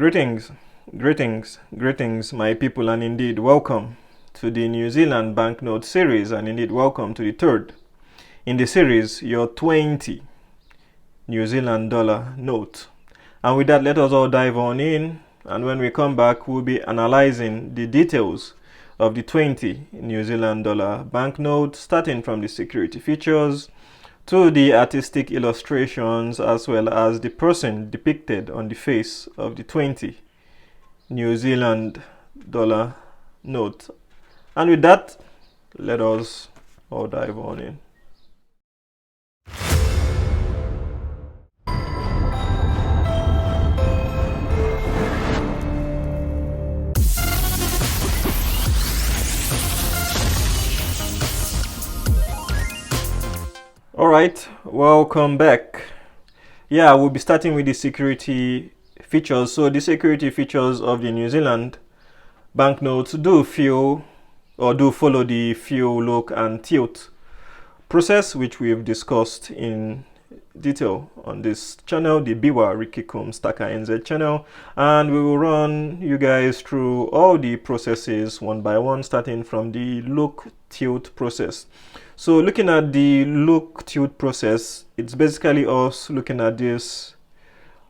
Greetings, greetings, my people, and indeed welcome to the New Zealand banknote series, and indeed welcome to the third in the series, your 20 New Zealand dollar note. And with that, let us all dive on in, and when we come back, we'll be analyzing the details of the 20 New Zealand dollar banknote, starting from the security features to the artistic illustrations, as well as the person depicted on the face of the 20 New Zealand dollar note. And with that, let us all dive on in. Alright, welcome back. Yeah, we'll be starting with the security features. So the security features of the New Zealand banknotes do follow the feel, look and tilt process, which we've discussed in detail on this channel, the Biwa Rikikum Stacker NZ channel, and we will run you guys through all the processes one by one, starting from the look tilt process. So looking at the look tilt process, it's basically us looking at this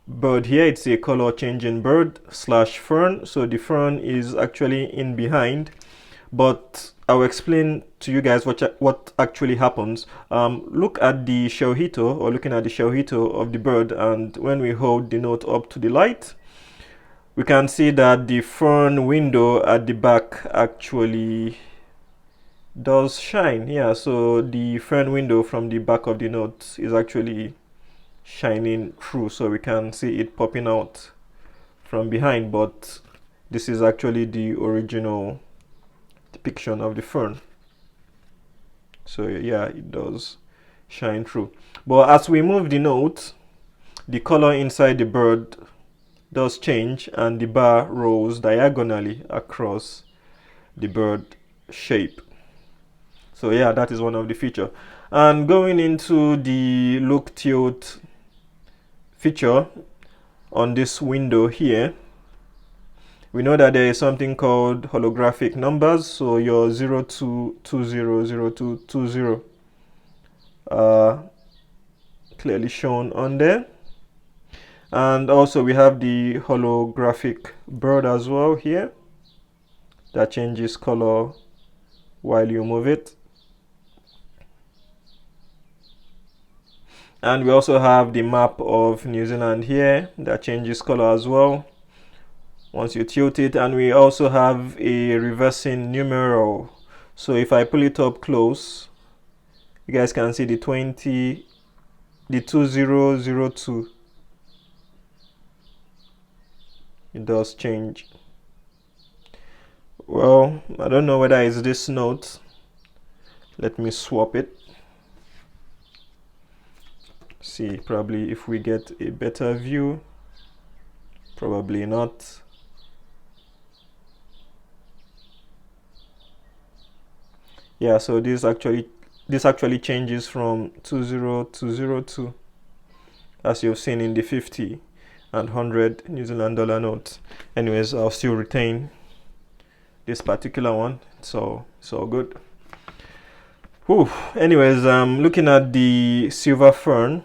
bird here. It's a color changing bird slash fern. So the fern is actually in behind, but I'll explain to you guys what actually happens. Look at the shellhito, or looking at the shellhito of the bird, and when we hold the note up to the light, we can see that the fern window at the back actually does shine. Yeah, so the fern window from the back of the note is actually shining through, so we can see it popping out from behind, but this is actually the original depiction of the fern. So yeah, it does shine through. But as we move the note, the color inside the bird does change, and the bar rolls diagonally across the bird shape. So yeah, that is one of the features. And going into the look tilt feature on this window here, we know that there is something called holographic numbers. So your 02200220 clearly shown on there. And also we have the holographic bird as well here that changes color while you move it. And we also have the map of New Zealand here that changes color as well once you tilt it. And we also have a reversing numeral. So if I pull it up close, you guys can see the 20, the 2002. It does change. Well, I don't know whether it's this note. Let me swap it. See, probably if we get a better view, probably not. Yeah, so this actually changes from 20202, as you've seen in the 50 and 100 New Zealand dollar notes. Anyways, I'll still retain this particular one, so it's all good. Whew. Anyways, looking at the silver fern.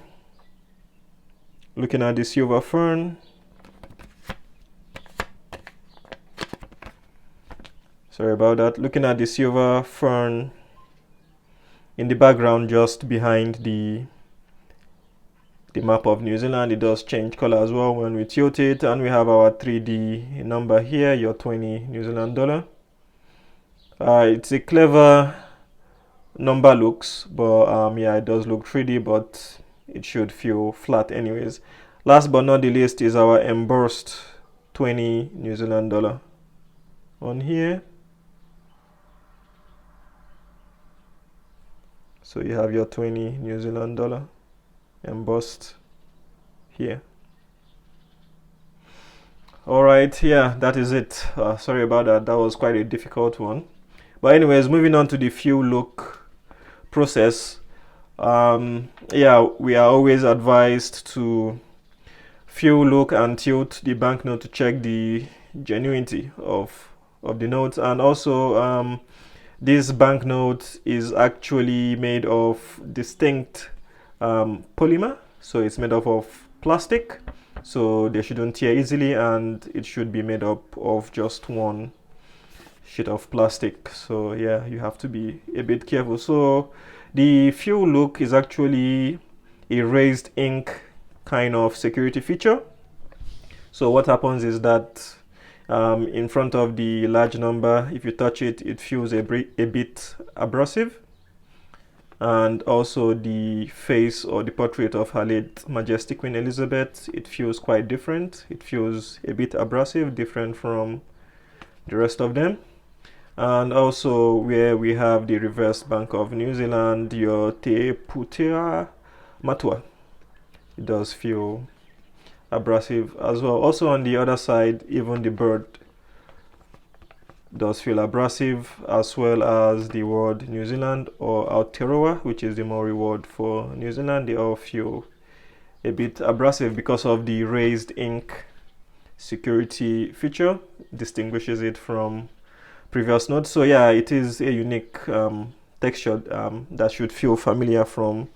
Sorry about that. Looking at the silver fern in the background, just behind the map of New Zealand, it does change color as well when we tilt it. And we have our 3D number here, your 20 New Zealand dollar. It's a clever number looks, but yeah, it does look 3D, but it should feel flat anyways. Last but not the least is our embossed 20 New Zealand dollar on here. So you have your 20 New Zealand dollar embossed here. Alright, yeah, that is it. Sorry about that. That was quite a difficult one. But anyways, moving on to the feel look process. Yeah, we are always advised to few look and tilt the banknote to check the genuinity of the notes. And also this banknote is actually made of distinct polymer, so it's made up of plastic, so they shouldn't tear easily, and it should be made up of just one sheet of plastic. So yeah, you have to be a bit careful. So the fuel look is actually a raised ink kind of security feature. So what happens is that in front of the large number, if you touch it, it feels a bit abrasive. And also the face or the portrait of Her late Majesty Queen Elizabeth, it feels quite different. It feels a bit abrasive, different from the rest of them. And also where we have the reverse Bank of New Zealand, your Te Putera Matua, it does feel abrasive as well. Also on the other side, even the bird does feel abrasive, as well as the word New Zealand or Aotearoa, which is the Maori word for New Zealand. They all feel a bit abrasive because of the raised ink security feature, distinguishes it from previous notes. So yeah, it is a unique texture that should feel familiar from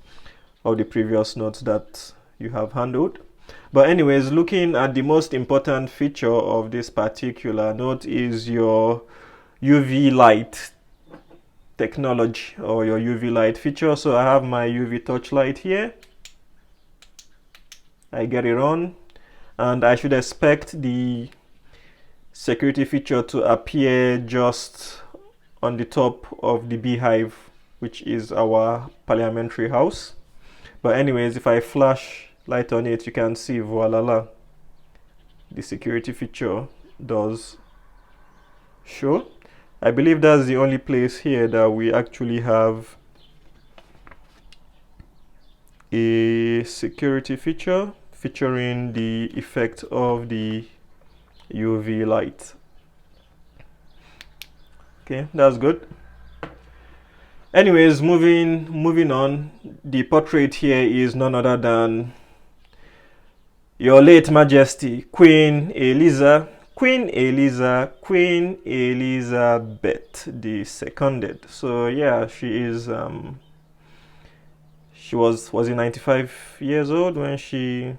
all the previous notes that you have handled. But anyways, looking at the most important feature of this particular note is your UV light technology, or your UV light feature. So I have my UV touch light here. I get it on, and I should expect the security feature to appear just on the top of the beehive, which is our parliamentary house. But anyways, if I flash light on it, you can see, voila, the security feature does show. I believe that's the only place here that we actually have a security feature featuring the effect of the UV light. Okay, that's good. Anyways, moving on, the portrait here is none other than your late Majesty Queen Elizabeth II. So yeah, she is she was 95 years old when she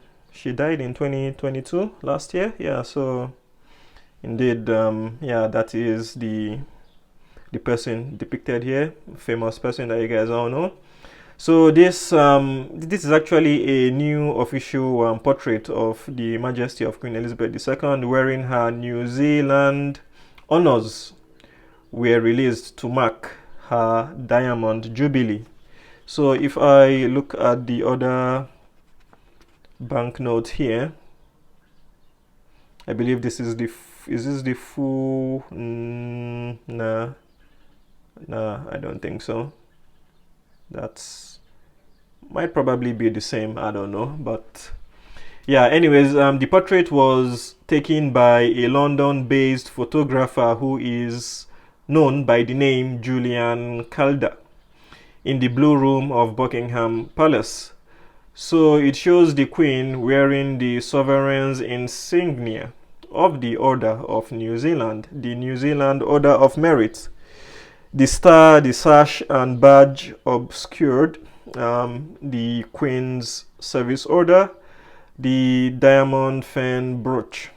died in 2022 last year. Yeah, so indeed, yeah, that is the person depicted here, famous person that you guys all know. So this is actually a new official portrait of the Majesty of Queen Elizabeth II, wearing her New Zealand honours were released to mark her Diamond Jubilee. So if I look at the other banknote here, I believe this is the is this the full? Nah, I don't think so. That's might probably be the same, I don't know. But yeah, anyways, the portrait was taken by a London-based photographer who is known by the name Julian Calder in the Blue Room of Buckingham Palace. So it shows the Queen wearing the sovereign's insignia of the Order of New Zealand, the New Zealand Order of Merit. The star, the sash and badge obscured the Queen's Service Order, the diamond fan brooch,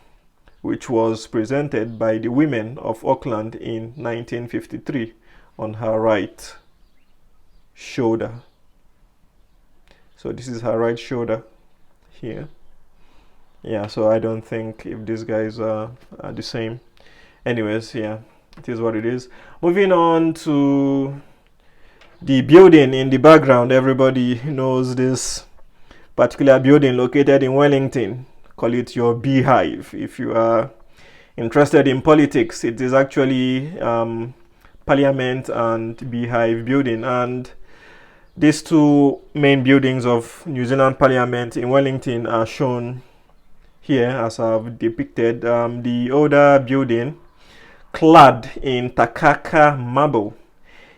which was presented by the women of Auckland in 1953 on her right shoulder. So this is her right shoulder here. Yeah, so I don't think if these guys are the same. Anyways, yeah, it is what it is. Moving on to the building in the background. Everybody knows this particular building located in Wellington. Call it your beehive if you are interested in politics. It is actually Parliament and Beehive building, and these two main buildings of New Zealand Parliament in Wellington are shown here as I've depicted. The older building, clad in Takaka marble,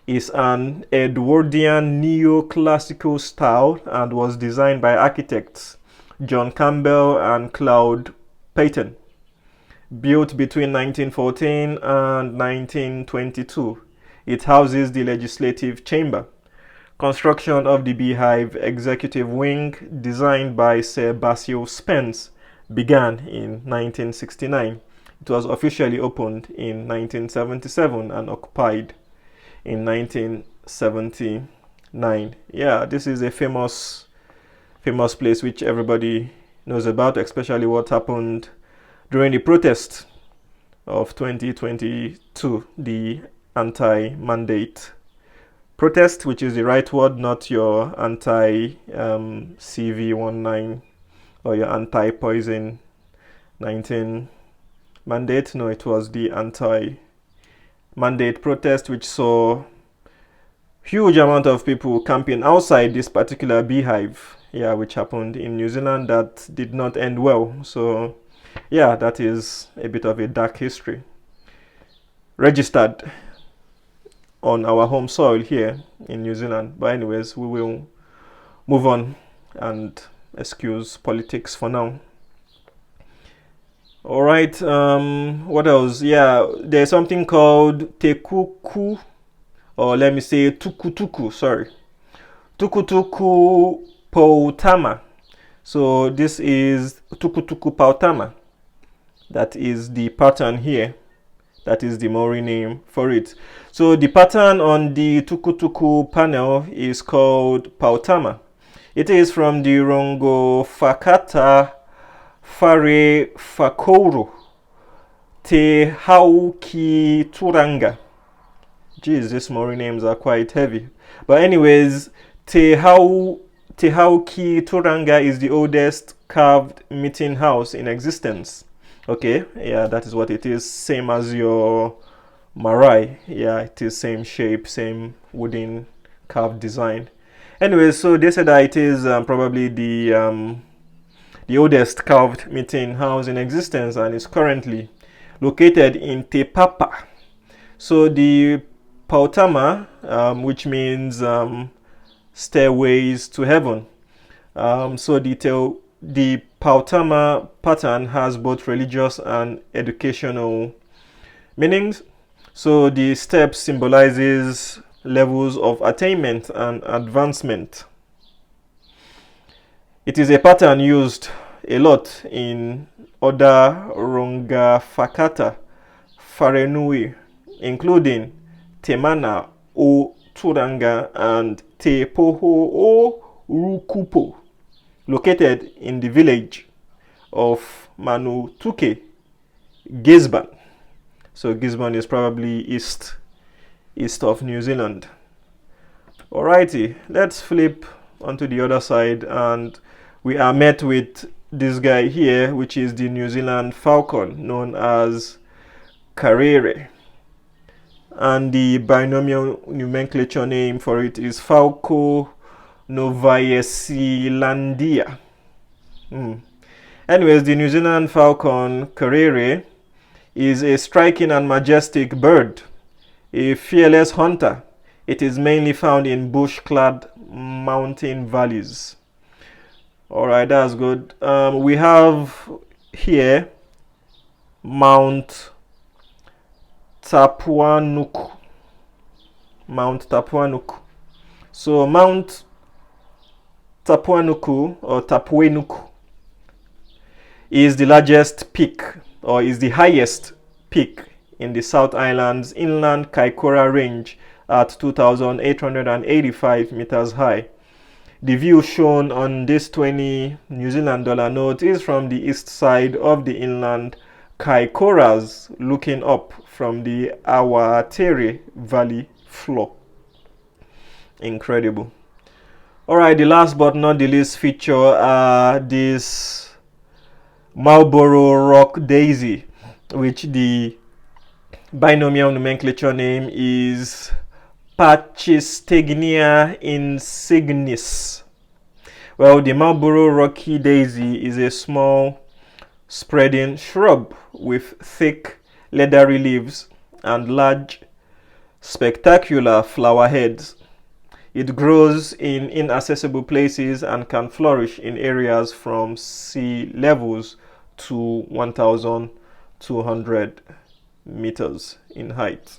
is an Edwardian neoclassical style and was designed by architects John Campbell and Claude Peyton. Built between 1914 and 1922, it houses the legislative chamber. Construction of the Beehive Executive Wing, designed by Sir Basil Spence, began in 1969. It was officially opened in 1977 and occupied in 1979. Yeah, this is a famous place which everybody knows about, especially what happened during the protest of 2022, the anti-mandate protest, which is the right word, not your anti-CV19 or your anti-poison 19 mandate. No, it was the anti-mandate protest, which saw huge amount of people camping outside this particular beehive, yeah, which happened in New Zealand, that did not end well. So yeah, that is a bit of a dark history registered on our home soil here in New Zealand. But anyways, we will move on and excuse politics for now. All right, what else? Yeah, there's something called Tekuku, or let me say Tukutuku, sorry. Tukutuku Pautama. So this is Tukutuku Pautama. That is the pattern here. That is the Maori name for it. So the pattern on the Tukutuku panel is called Pautama. It is from the Rongo Fakata Fare Fakoro Te Hauki Turanga. Jeez, these Maori names are quite heavy. But anyways, Te Hauki Turanga is the oldest carved meeting house in existence. Okay, yeah, that is what it is. Same as your marae. Yeah, it is same shape, same wooden carved design. Anyway, so they said that it is probably the oldest carved meeting house in existence, and is currently located in Te Papa. So the Pautama, which means stairways to heaven. So the Pautama pattern has both religious and educational meanings. So the steps symbolizes levels of attainment and advancement. It is a pattern used a lot in other Ronga Fakata Wharenui, including Te Mana o Turanga and Te Poho o Rukupo, located in the village of Manutuke, Gisborne. So Gisborne is probably east of New Zealand. Alrighty, let's flip onto the other side, and we are met with this guy here, which is the New Zealand falcon, known as Karere. And the binomial nomenclature name for it is Falco novaezelandia. Anyways, the New Zealand falcon, Karere, is a striking and majestic bird, a fearless hunter. It is mainly found in bush-clad mountain valleys. Alright, that's good. We have here Mount Tapuanuku. So Mount Tapuanuku or Tapuenuku is the largest peak, or is the highest peak in the South Island's inland Kaikoura range at 2,885 meters high. The view shown on this 20 New Zealand dollar note is from the east side of the inland Kaikouras, looking up from the Awatere Valley floor. Incredible. Alright, the last but not the least feature are this Marlborough rock daisy, which the binomial nomenclature name is Pachystegia insignis. Well, the Marlborough rocky daisy is a small spreading shrub with thick leathery leaves and large spectacular flower heads. It grows in inaccessible places and can flourish in areas from sea levels to 1,200 meters in height.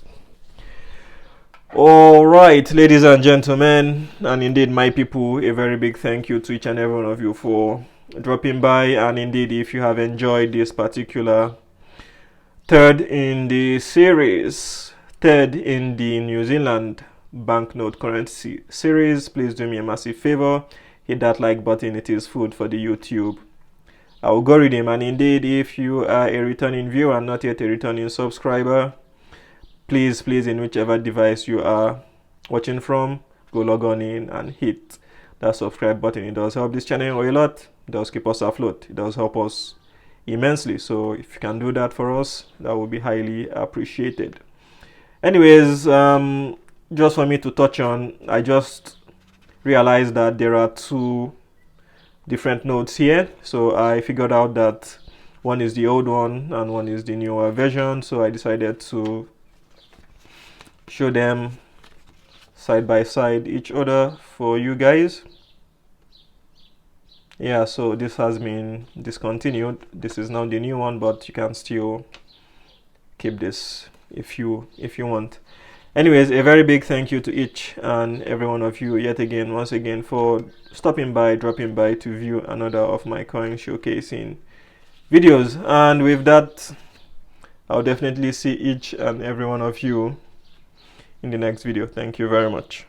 All right, ladies and gentlemen, and indeed my people, a very big thank you to each and every one of you for dropping by. And indeed, if you have enjoyed this particular third in the New Zealand banknote currency series, please do me a massive favor, hit that like button. It is food for the YouTube algorithm. And indeed, if you are a returning viewer and not yet a returning subscriber, please, in whichever device you are watching from, go log on in and hit that subscribe button. It does help this channel a lot. It does keep us afloat. It does help us immensely. So if you can do that for us, that would be highly appreciated. Anyways, just for me to touch on, I just realized that there are two different notes here. So I figured out that one is the old one and one is the newer version. So I decided to show them side by side each other for you guys. Yeah, so this has been discontinued. This is now the new one, but you can still keep this if you want. Anyways, a very big thank you to each and every one of you once again for stopping by, dropping by to view another of my coin showcasing videos. And with that, I'll definitely see each and every one of you in the next video. Thank you very much.